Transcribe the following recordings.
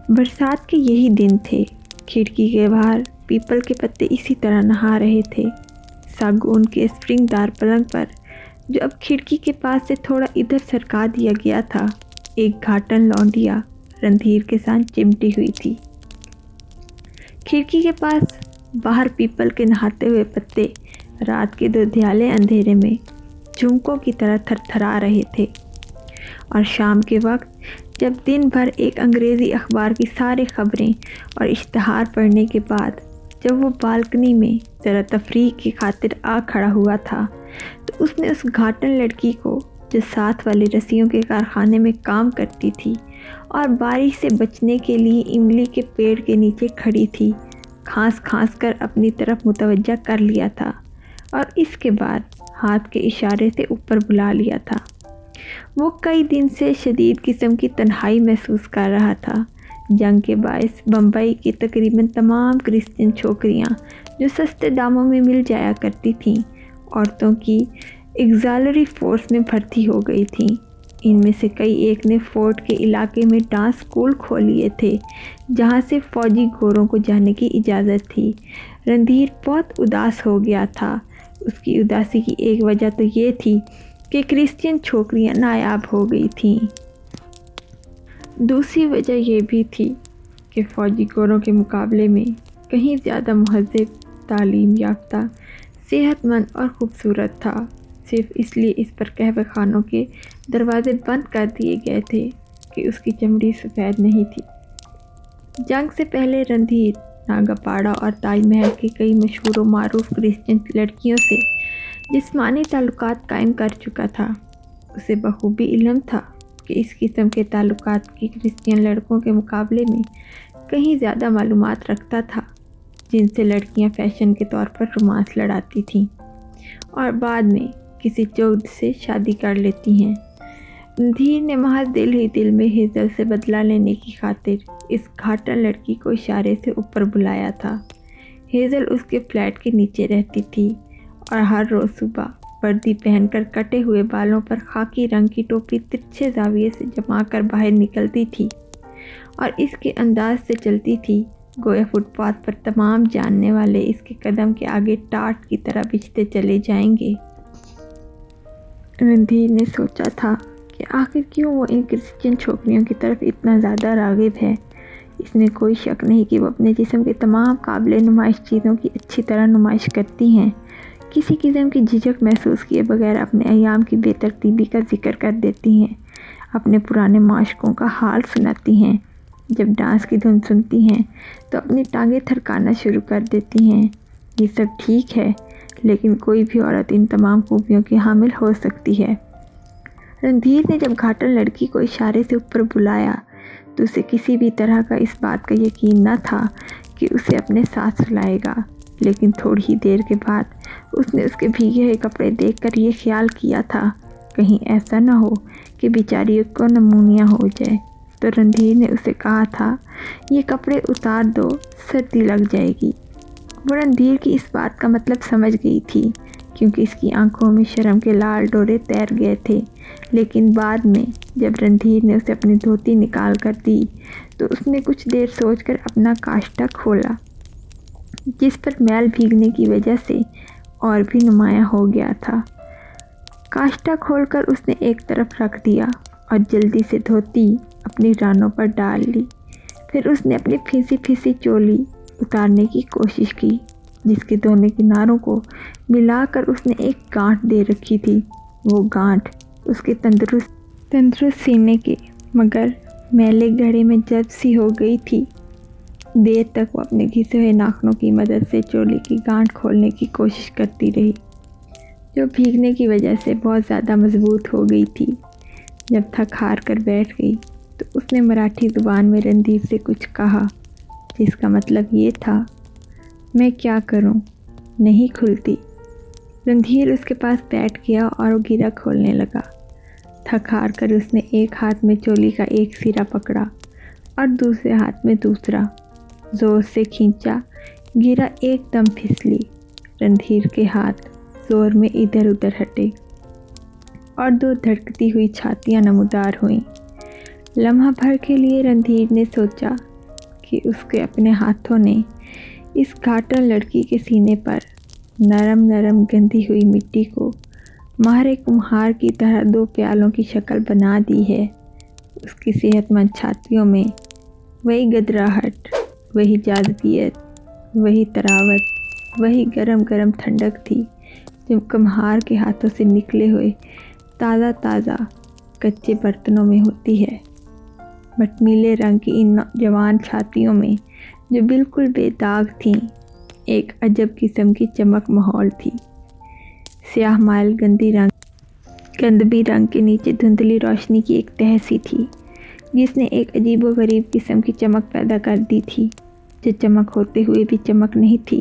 برسات کے یہی دن تھے۔ کھڑکی کے باہر پیپل کے پتے اسی طرح نہا رہے تھے۔ ساگون کے اسپرنگ دار پلنگ پر، جو اب کھڑکی کے پاس سے تھوڑا ادھر سرکا دیا گیا تھا، ایک گھاٹن لونڈیا رندھیر کے ساتھ چمٹی ہوئی تھی۔ کھڑکی کے پاس باہر پیپل کے نہاتے ہوئے پتے رات کے دھندلے اندھیرے میں جھمکوں کی طرح تھر تھرا رہے تھے، اور شام کے وقت جب دن بھر ایک انگریزی اخبار کی ساری خبریں اور اشتہار پڑھنے کے بعد جب وہ بالکنی میں ذرا تفریح کی خاطر آ کھڑا ہوا تھا، تو اس نے اس گھاٹن لڑکی کو، جو ساتھ والے رسیوں کے کارخانے میں کام کرتی تھی اور بارش سے بچنے کے لیے املی کے پیڑ کے نیچے کھڑی تھی، کھانس کھانس کر اپنی طرف متوجہ کر لیا تھا، اور اس کے بعد ہاتھ کے اشارے سے اوپر بلا لیا تھا۔ وہ کئی دن سے شدید قسم کی تنہائی محسوس کر رہا تھا۔ جنگ کے باعث بمبئی کی تقریباً تمام کرسچن چھوکریاں جو سستے داموں میں مل جایا کرتی تھیں، عورتوں کی ایگزیلری فورس میں بھرتی ہو گئی تھیں۔ ان میں سے کئی ایک نے فورٹ کے علاقے میں ڈانس اسکول کھول لیے تھے، جہاں سے فوجی گوروں کو جانے کی اجازت تھی۔ رندھیر بہت اداس ہو گیا تھا۔ اس کی اداسی کی ایک وجہ تو یہ تھی کہ کرسچن چھوکریاں نایاب ہو گئی تھیں۔ دوسری وجہ یہ بھی تھی کہ فوجی گوروں کے مقابلے میں کہیں زیادہ مہذب، تعلیم یافتہ، صحت مند اور خوبصورت تھا، صرف اس لیے اس پر قہوہ خانوں کے دروازے بند کر دیے گئے تھے کہ اس کی چمڑی سفید نہیں تھی۔ جنگ سے پہلے رندھیر ناگا پاڑا اور تاج محل کی کئی مشہور و معروف کرسچن لڑکیوں سے جسمانی تعلقات قائم کر چکا تھا۔ اسے بخوبی علم تھا کہ اس قسم کے تعلقات کی کرسچن لڑکوں کے مقابلے میں کہیں زیادہ معلومات رکھتا تھا، جن سے لڑکیاں فیشن کے طور پر رومانس لڑاتی تھیں اور بعد میں کسی چود سے شادی کر لیتی ہیں۔ رندھیر نے محض دل ہی دل میں ہیزل سے بدلہ لینے کی خاطر اس گھاٹن لڑکی کو اشارے سے اوپر بلایا تھا۔ ہیزل اس کے فلیٹ کے نیچے رہتی تھی اور ہر روز صبح وردی پہن کر کٹے ہوئے بالوں پر خاکی رنگ کی ٹوپی ترچھے زاویے سے جما کر باہر نکلتی تھی اور اس کے انداز سے چلتی تھی گویا فٹ پاتھ پر تمام جاننے والے اس کے قدم کے آگے ٹاٹ کی طرح بچھتے چلے جائیں گے۔ رندھیر نے سوچا تھا کہ آخر کیوں وہ ان کرسچن چھوکریوں کی طرف اتنا زیادہ راغب ہے۔ اس میں کوئی شک نہیں کہ وہ اپنے جسم کے تمام قابل نمائش چیزوں کی اچھی طرح نمائش کرتی ہیں، کسی قسم کی جھجک محسوس کیے بغیر اپنے ایام کی بے ترتیبی کا ذکر کر دیتی ہیں، اپنے پرانے معشوقوں کا حال سناتی ہیں، جب ڈانس کی دھن سنتی ہیں تو اپنی ٹانگیں تھرکانا شروع کر دیتی ہیں۔ یہ سب ٹھیک ہے، لیکن کوئی بھی عورت ان تمام خوبیوں کی حامل ہو سکتی ہے۔ رندھیر نے جب گھاٹن لڑکی کو اشارے سے اوپر بلایا تو اسے کسی بھی طرح کا اس بات کا یقین نہ تھا کہ اسے اپنے ساتھ سلائے گا، لیکن تھوڑی ہی دیر کے بعد اس نے اس کے بھیگے ہوئے کپڑے دیکھ کر یہ خیال کیا تھا کہیں ایسا نہ ہو کہ بیچاری کو نمونیا ہو جائے، تو رندھیر نے اسے کہا تھا، یہ کپڑے اتار دو، سردی لگ جائے گی۔ وہ رندھیر کی اس بات کا مطلب سمجھ گئی تھی، کیونکہ اس کی آنکھوں میں شرم کے لال ڈورے تیر گئے تھے، لیکن بعد میں جب رندھیر نے اسے اپنی دھوتی نکال کر دی تو اس نے کچھ دیر سوچ کر اپنا کاشتہ کھولا، جس پر میل بھیگنے کی وجہ سے اور بھی نمایاں ہو گیا تھا۔ کاشتہ کھول کر اس نے ایک طرف رکھ دیا اور جلدی سے دھوتی اپنی رانوں پر ڈال لی۔ پھر اس نے اپنی پھیسی پھیسی چولی اتارنے کی کوشش کی، جس کے دونوں کناروں کو ملا کر اس نے ایک گانٹھ دے رکھی تھی۔ وہ گانٹھ اس کے تندرست سینے کے مگر میلے گھڑے میں جذب سی ہو گئی تھی۔ دیر تک وہ اپنے گھسے ہوئے ناخنوں کی مدد سے چولی کی گانٹھ کھولنے کی کوشش کرتی رہی، جو بھیگنے کی وجہ سے بہت زیادہ مضبوط ہو گئی تھی۔ جب تھک ہار کر بیٹھ گئی تو اس نے مراٹھی زبان میں رندھیر سے کچھ کہا، جس کا مطلب یہ تھا، میں کیا کروں، نہیں کھلتی۔ رندھیر اس کے پاس بیٹھ گیا اور وہ گرہ کھولنے لگا۔ تھک ہار کر اس نے ایک ہاتھ میں چولی کا ایک سرا پکڑا اور دوسرے ہاتھ میں دوسرا، زور سے کھینچا، گرہ ایک دم پھسلی۔ رندھیر کے ہاتھ زور میں ادھر ادھر ہٹے اور دو دھڑکتی ہوئی چھاتیاں نمودار ہوئیں۔ لمحہ بھر کے لیے رندھیر نے سوچا کہ اس کے اپنے ہاتھوں نے اس گھاٹن لڑکی کے سینے پر نرم نرم گندی ہوئی مٹی کو ماہر کمہار کی طرح 2 پیالوں کی شکل بنا دی ہے۔ اس کی صحت مند چھاتیوں میں وہی گدراہٹ، وہی جاذبیت، وہی طراوت، وہی گرم گرم ٹھنڈک تھی جو کمہار کے ہاتھوں سے نکلے ہوئے تازہ تازہ کچے برتنوں میں ہوتی ہے۔ مٹمیلے رنگ کی ان جوان چھاتیوں میں جو بالکل بے داغ تھیں، ایک عجب قسم کی چمک ماحول تھی۔ سیاہ مائل گندمی رنگ کے نیچے دھندلی روشنی کی ایک تہہ سی تھی جس نے ایک عجیب و غریب قسم کی چمک پیدا کر دی تھی، جو چمک ہوتے ہوئے بھی چمک نہیں تھی۔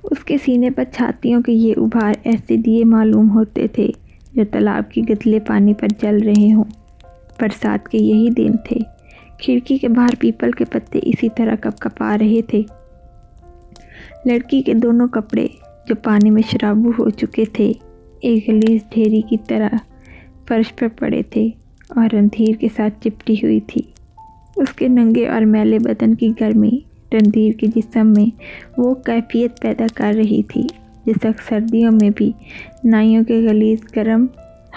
اس کے سینے پر چھاتیوں کے یہ ابھار ایسے دیے معلوم ہوتے تھے جو تالاب کی گدلے پانی پر جل رہے ہوں۔ برسات کے یہی دن تھے۔ کھڑکی کے باہر پیپل کے پتے اسی طرح کپکپا رہے تھے۔ لڑکی کے دونوں کپڑے جو پانی میں شرابو ہو چکے تھے ایک غلیظ ڈھیری کی طرح فرش پر پڑے تھے اور رندھیر کے ساتھ چپٹی ہوئی تھی۔ اس کے ننگے اور میلے بدن کی گرمی رندھیر کے جسم میں وہ کیفیت پیدا کر رہی تھی جو سخت سردیوں میں بھی نائیوں کے غلیظ گرم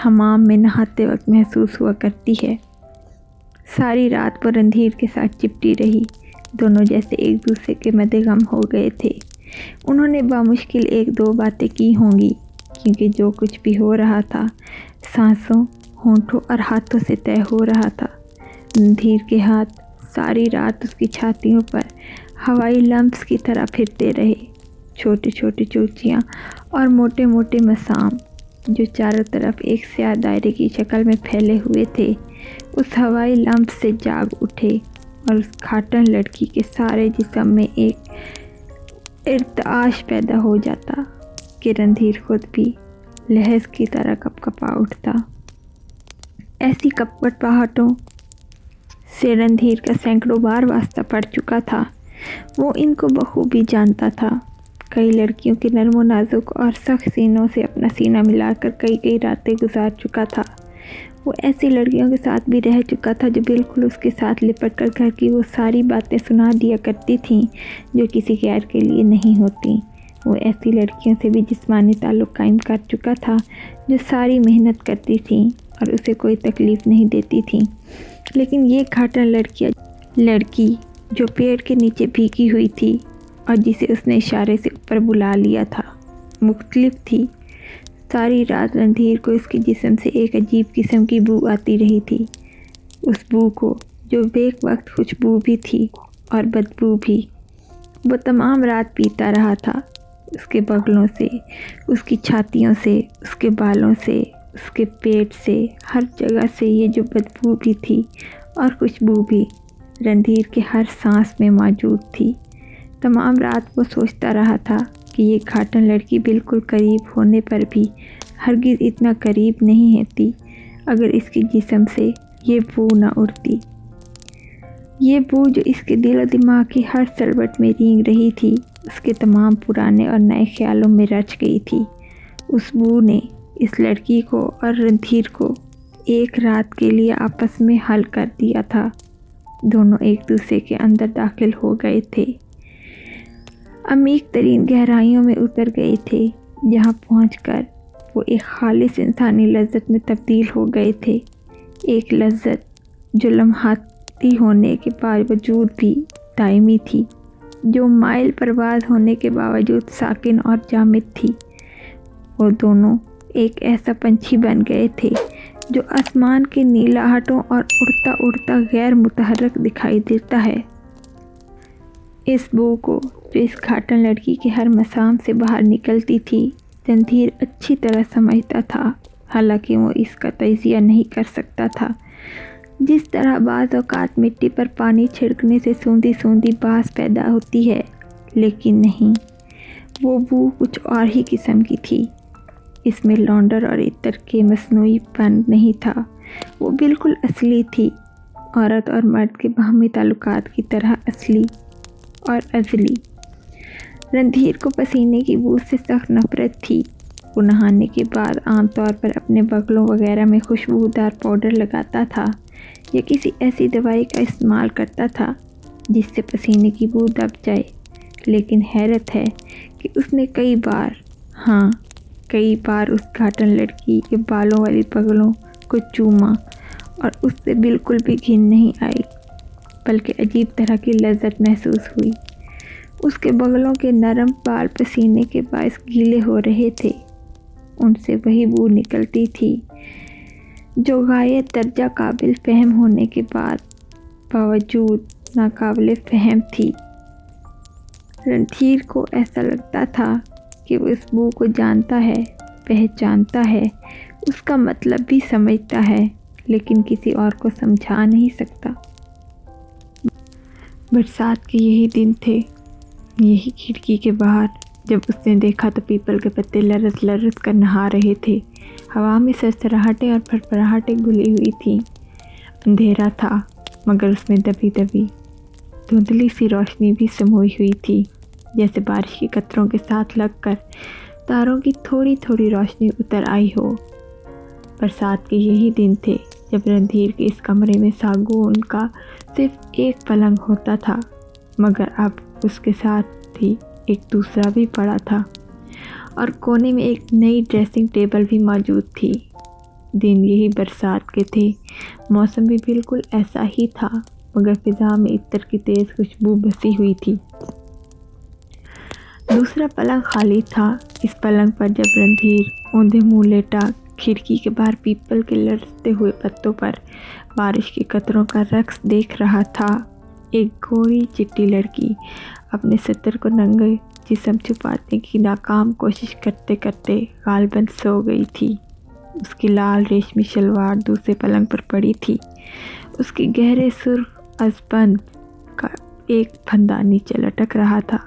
حمام میں نہاتے وقت محسوس ہوا کرتی ہے۔ ساری رات وہ رندھیر کے ساتھ چپٹی رہی۔ دونوں جیسے ایک دوسرے کے مدغم ہو گئے تھے۔ انہوں نے بامشکل 1-2 باتیں کی ہوں گی کیونکہ جو کچھ بھی ہو رہا تھا سانسوں، ہونٹوں اور ہاتھوں سے طے ہو رہا تھا۔ رندھیر کے ہاتھ ساری رات اس کی چھاتیوں پر ہوائی لمپس کی طرح پھرتے رہے، چھوٹے چھوٹے چوچیاں اور موٹے موٹے مسام جو چاروں طرف ایک سیاہ دائرے کی شکل میں پھیلے ہوئے تھے اس ہوائی لمپس سے جاگ اٹھے اور اس گھاٹن لڑکی کے سارے جسم میں ایک ارتعاش پیدا ہو جاتا کہ رندھیر خود بھی لہر کی طرح کپکپا اٹھتا۔ ایسی کپکپاہٹوں سے رندھیر کا سینکڑوں بار واسطہ پڑ چکا تھا۔ وہ ان کو بخوبی جانتا تھا۔ کئی لڑکیوں کے نرم و نازک اور سخت سینوں سے اپنا سینہ ملا کر کئی راتیں گزار چکا تھا۔ وہ ایسی لڑکیوں کے ساتھ بھی رہ چکا تھا جو بالکل اس کے ساتھ لپٹ کر گھر کی وہ ساری باتیں سنا دیا کرتی تھیں جو کسی غیر کے لیے نہیں ہوتیں۔ وہ ایسی لڑکیوں سے بھی جسمانی تعلق قائم کر چکا تھا جو ساری محنت کرتی تھیں اور اسے کوئی تکلیف نہیں دیتی تھیں، لیکن یہ گھاٹن لڑکی جو پیڑ کے نیچے بھیگی ہوئی تھی اور جسے اس نے اشارے سے اوپر بلا لیا تھا مختلف تھی۔ ساری رات رندھیر کو اس کے جسم سے ایک عجیب قسم کی بو آتی رہی تھی، اس بو کو جو بیک وقت خوشبو بھی تھی اور بدبو بھی۔ وہ تمام رات پیتا رہا تھا، اس کے بغلوں سے، اس کی چھاتیوں سے، اس کے بالوں سے، اس کے پیٹ سے، ہر جگہ سے یہ جو بدبو بھی تھی اور خوشبو بھی رندھیر کے ہر سانس میں موجود تھی۔ تمام رات وہ سوچتا رہا تھا کہ یہ گھاٹن لڑکی بالکل قریب ہونے پر بھی ہرگز اتنا قریب نہیں ہوتی اگر اس کے جسم سے یہ بو نہ اڑتی۔ یہ بو جو اس کے دل و دماغ کی ہر سلوٹ میں رینگ رہی تھی اس کے تمام پرانے اور نئے خیالوں میں رچ گئی تھی۔ اس بو نے اس لڑکی کو اور رندھیر کو ایک رات کے لیے آپس میں حل کر دیا تھا۔ دونوں ایک دوسرے کے اندر داخل ہو گئے تھے، عمیق ترین گہرائیوں میں اتر گئے تھے جہاں پہنچ کر وہ ایک خالص انسانی لذت میں تبدیل ہو گئے تھے۔ ایک لذت جو لمحاتی ہونے کے باوجود بھی دائمی تھی، جو مائل پرواز ہونے کے باوجود ساکن اور جامد تھی۔ وہ دونوں ایک ایسا پنچھی بن گئے تھے جو آسمان کے نیلاہٹوں اور اڑتا اڑتا غیر متحرک دکھائی دیتا ہے۔ اس بو کو جو اس گھاٹن لڑکی کے ہر مسام سے باہر نکلتی تھی رندھیر اچھی طرح سمجھتا تھا، حالانکہ وہ اس کا تجزیہ نہیں کر سکتا تھا۔ جس طرح بعض اوقات مٹی پر پانی چھڑکنے سے سوندھی سوندھی باس پیدا ہوتی ہے، لیکن نہیں، وہ بو کچھ اور ہی قسم کی تھی۔ اس میں لونڈر اور عطر کے مصنوعی پن نہیں تھا، وہ بالکل اصلی تھی، عورت اور مرد کے باہمی تعلقات کی طرح اصلی اور ازلی۔ رندھیر کو پسینے کی بو سے سخت نفرت تھی۔ وہ نہانے کے بعد عام طور پر اپنے بغلوں وغیرہ میں خوشبودار پاؤڈر لگاتا تھا یا کسی ایسی دوائی کا استعمال کرتا تھا جس سے پسینے کی بو دب جائے، لیکن حیرت ہے کہ اس نے کئی بار اس گھاٹن لڑکی کے بالوں والی پگلوں کو چوما اور اس سے بالکل بھی گھن نہیں آئی، بلکہ عجیب طرح کی لذت محسوس ہوئی۔ اس کے بغلوں کے نرم بال پسینے کے باعث گیلے ہو رہے تھے، ان سے وہی بو نکلتی تھی جو غایت درجہ قابل فہم ہونے کے باوجود ناقابل فہم تھی۔ رندھیر کو ایسا لگتا تھا کہ وہ اس بو کو جانتا ہے، پہچانتا ہے، اس کا مطلب بھی سمجھتا ہے، لیکن کسی اور کو سمجھا نہیں سکتا۔ برسات کے یہی دن تھے، یہی کھڑکی کے باہر جب اس نے دیکھا تو پیپل کے پتے لرز لرز کر نہا رہے تھے۔ ہوا میں سرسراہٹیں اور پھڑپڑاہٹیں گھلی ہوئی تھیں۔ اندھیرا تھا، مگر اس میں دبی دبی دھندلی سی روشنی بھی سموئی ہوئی تھی، جیسے بارش کے قطروں کے ساتھ لگ کر تاروں کی تھوڑی تھوڑی روشنی اتر آئی ہو۔ برسات کے یہی دن تھے جب رندھیر کے اس کمرے میں ساگون کا صرف ایک پلنگ ہوتا تھا، مگر اب اس کے ساتھ ہی ایک دوسرا بھی پڑا تھا، اور کونے میں ایک نئی ڈریسنگ ٹیبل بھی موجود تھی۔ دن یہی برسات کے تھے، موسم بھی بالکل ایسا ہی تھا، مگر فضا میں عطر کی تیز خوشبو بسی ہوئی تھی۔ دوسرا پلنگ خالی تھا۔ اس پلنگ پر جب رندھیر اوندھے منہ لیٹا کھڑکی کے باہر پیپل کے لرزتے ہوئے پتوں پر بارش کے قطروں کا رقص دیکھ رہا تھا، ایک گوری چٹی لڑکی اپنے ستر کو ننگے جسم چھپانے کی ناکام کوشش کرتے کرتے غالباً سو گئی تھی۔ اس کی لال ریشمی شلوار دوسرے پلنگ پر پڑی تھی، اس کی گہرے سرخ ازبند کا ایک پھندا نیچے لٹک رہا تھا۔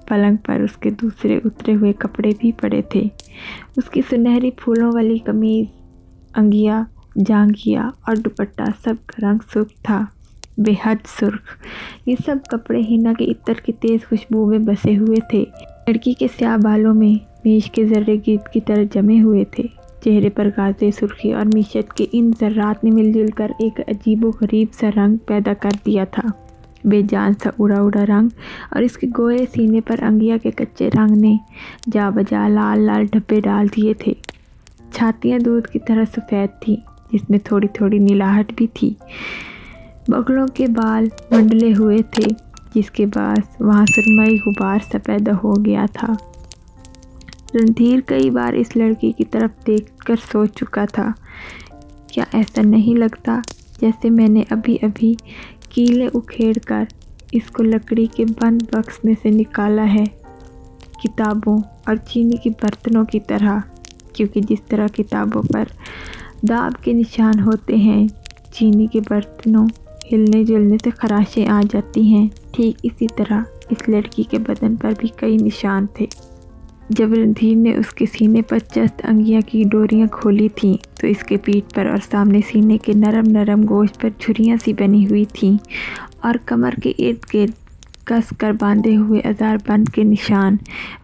پلنگ پر اس کے دوسرے اترے ہوئے کپڑے بھی پڑے تھے، اس کی سنہری پھولوں والی قمیض، انگیا، جانگھیا اور دوپٹہ سب کا رنگ سرخ تھا، بے حد سرخ۔ یہ سب کپڑے حنا کے عطر کی تیز خوشبو میں بسے ہوئے تھے۔ لڑکی کے سیاہ بالوں میں میش کے ذرے گرد کی طرح جمے ہوئے تھے۔ چہرے پر غازِ سرخی اور میشت کے ان ذرات نے مل جل کر ایک عجیب و غریب سا رنگ پیدا کر دیا تھا، بے جان سا اڑا اڑا رنگ، اور اس کے گوئے سینے پر انگیا کے کچے رنگ نے جا بجا لال لال دھبے ڈال دیے تھے۔ چھاتیاں دودھ کی طرح سفید تھیں، جس میں تھوڑی تھوڑی نیلاہٹ بھی تھی۔ بغلوں کے بال منڈلے ہوئے تھے، جس کے باعث وہاں سرمئی غبار سا پیدا ہو گیا تھا۔ رندھیر کئی بار اس لڑکی کی طرف دیکھ کر سوچ چکا تھا، کیا ایسا نہیں لگتا جیسے میں نے ابھی ابھی کیلیں اکھیڑ کر اس کو لکڑی کے بند باکس میں سے نکالا ہے، کتابوں اور چینی کے برتنوں کی طرح، کیونکہ جس طرح کتابوں پر داب کے نشان ہوتے ہیں، چینی کے برتنوں ہلنے جلنے سے خراشیں آ جاتی ہیں، ٹھیک اسی طرح اس لڑکی کے بدن پر بھی کئی نشان تھے۔ جب رندھیر نے اس کے سینے پر چست انگیا کی ڈوریاں کھولی تھیں تو اس کے پیٹھ پر اور سامنے سینے کے نرم نرم گوشت پر جھریاں سی بنی ہوئی تھیں، اور کمر کے ارد گرد کس کر باندھے ہوئے ہزار بند کے نشان۔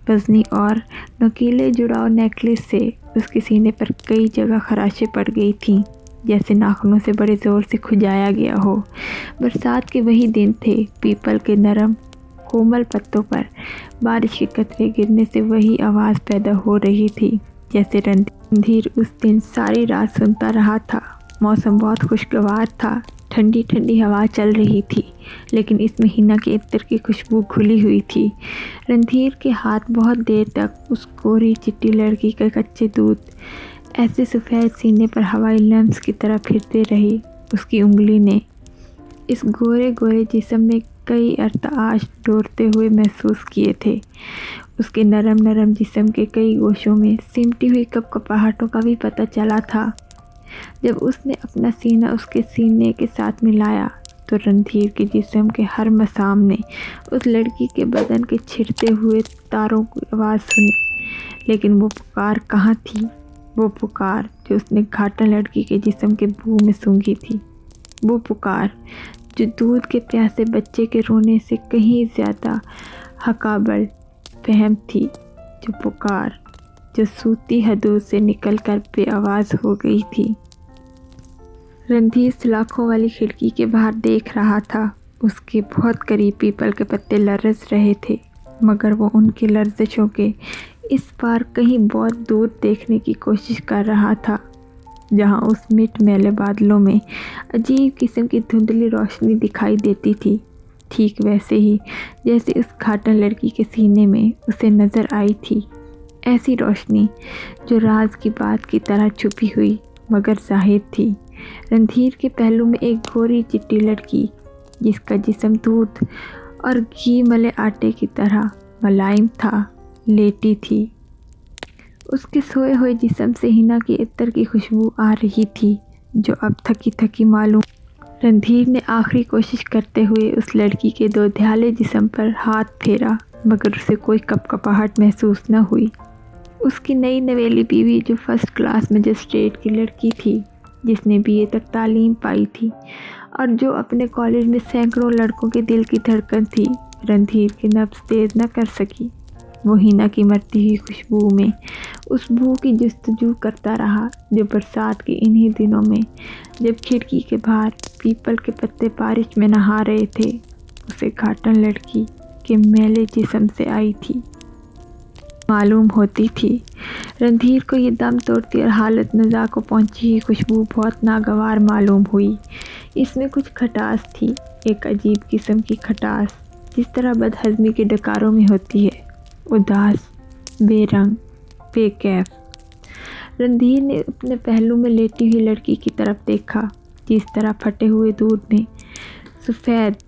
وزنی اور نوکیلے جڑاؤ نیکلس سے اس کے سینے پر کئی جگہ خراشیں پڑ گئی تھیں، جیسے ناخنوں سے بڑے زور سے کھجایا گیا ہو۔ برسات کے وہی دن تھے، پیپل کے نرم کومل پتوں پر بارش کے قطرے گرنے سے وہی آواز پیدا ہو رہی تھی جیسے رندھیر اس دن ساری رات سنتا رہا تھا۔ موسم بہت خوشگوار تھا، ٹھنڈی ٹھنڈی ہوا چل رہی تھی، لیکن اس میں حنا کے عطر کی خوشبو گھلی ہوئی تھی۔ رندھیر کے ہاتھ بہت دیر تک اس گوری چٹی لڑکی کے کچے دودھ ایسے سفید سینے پر ہوائی لمس کی طرح پھرتے رہے۔ اس کی انگلی نے اس گورے گورے جسم میں کئی ارتعاش ڈورتے ہوئے محسوس کیے تھے۔ اس کے نرم نرم جسم کے کئی گوشوں میں سمٹی ہوئی کپ کپاہٹوں کا بھی پتہ چلا تھا۔ جب اس نے اپنا سینہ اس کے سینے کے ساتھ ملایا تو رندھیر کے جسم کے ہر مسام نے اس لڑکی کے بدن کے چھڑتے ہوئے تاروں کی آواز سنی، لیکن وہ پکار کہاں تھی؟ وہ پکار جو اس نے گھاٹن لڑکی کے جسم کے بو میں سونگھی تھی، وہ پکار جو دودھ کے پیاسے بچے کے رونے سے کہیں زیادہ حقابل فہم تھی، جو پکار جو صوتی حدود سے نکل کر بے آواز ہو گئی تھی۔ رندھیر سلاخوں والی کھڑکی کے باہر دیکھ رہا تھا۔ اس کے بہت قریب پیپل کے پتے لرز رہے تھے، مگر وہ ان کی لرزشوں کے اس پار کہیں بہت دور دیکھنے کی کوشش کر رہا تھا، جہاں اس مٹ میلے بادلوں میں عجیب قسم کی دھندلی روشنی دکھائی دیتی تھی، ٹھیک ویسے ہی جیسے اس گھاٹن لڑکی کے سینے میں اسے نظر آئی تھی۔ ایسی روشنی جو راز کی بات کی طرح چھپی ہوئی مگر ظاہر تھی۔ رندھیر کے پہلو میں ایک گوری چٹی لڑکی، جس کا جسم دودھ اور گھی ملے آٹے کی طرح ملائم تھا، لیٹی تھی۔ اس کے سوئے ہوئے جسم سے حنا کی عطر کی خوشبو آ رہی تھی، جو اب تھکی تھکی معلوم۔ رندھیر نے آخری کوشش کرتے ہوئے اس لڑکی کے دودھیالے جسم پر ہاتھ پھیرا، مگر اسے کوئی کپکپاہٹ محسوس نہ ہوئی۔ اس کی نئی نویلی بیوی، جو فرسٹ کلاس مجسٹریٹ کی لڑکی تھی، جس نے BA تک تعلیم پائی تھی اور جو اپنے کالج میں سینکڑوں لڑکوں کے دل کی دھڑکن تھی، رندھیر کے نبض تیز نہ کر سکی۔ وہ حنا کی مرتی ہوئی خوشبو میں اس بو کی جستجو کرتا رہا، جو برسات کے انہی دنوں میں جب کھڑکی کے باہر پیپل کے پتے بارش میں نہا رہے تھے، اسے گھاٹن لڑکی کے میلے جسم سے آئی تھی، معلوم ہوتی تھی۔ رندھیر کو یہ دم توڑتی اور حالت نزاع کو پہنچی ہوئی خوشبو بہت ناگوار معلوم ہوئی۔ اس میں کچھ کھٹاس تھی، ایک عجیب قسم کی کھٹاس، جس طرح بدہضمی کے ڈکاروں میں ہوتی ہے، اداس، بے رنگ، بے کیف۔ رندھیر نے اپنے پہلو میں لیٹی ہوئی لڑکی کی طرف دیکھا، جس طرح پھٹے ہوئے دودھ میں سفید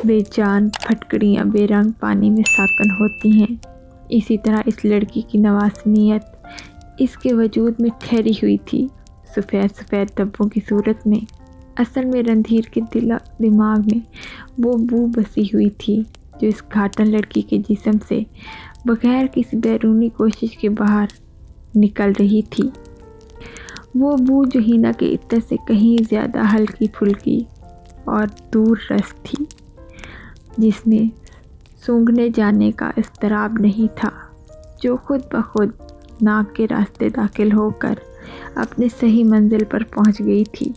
بے جان پھٹکڑیاں بے رنگ پانی میں ساکن ہوتی ہیں، اسی طرح اس لڑکی کی نواسنیت اس کے وجود میں ٹھہری ہوئی تھی، سفید سفید دھبوں کی صورت میں۔ اصل میں رندھیر کے دماغ میں وہ بو بسی ہوئی تھی، جو اس گھاٹن لڑکی کے جسم سے بغیر کسی بیرونی کوشش کے باہر نکل رہی تھی۔ وہ بو جو حنا کے عطر سے کہیں زیادہ ہلکی پھلکی اور دور رس تھی، جس میں سونگھنے جانے کا اضطراب نہیں تھا، جو خود بخود ناک کے راستے داخل ہو کر اپنے صحیح منزل پر پہنچ گئی تھی۔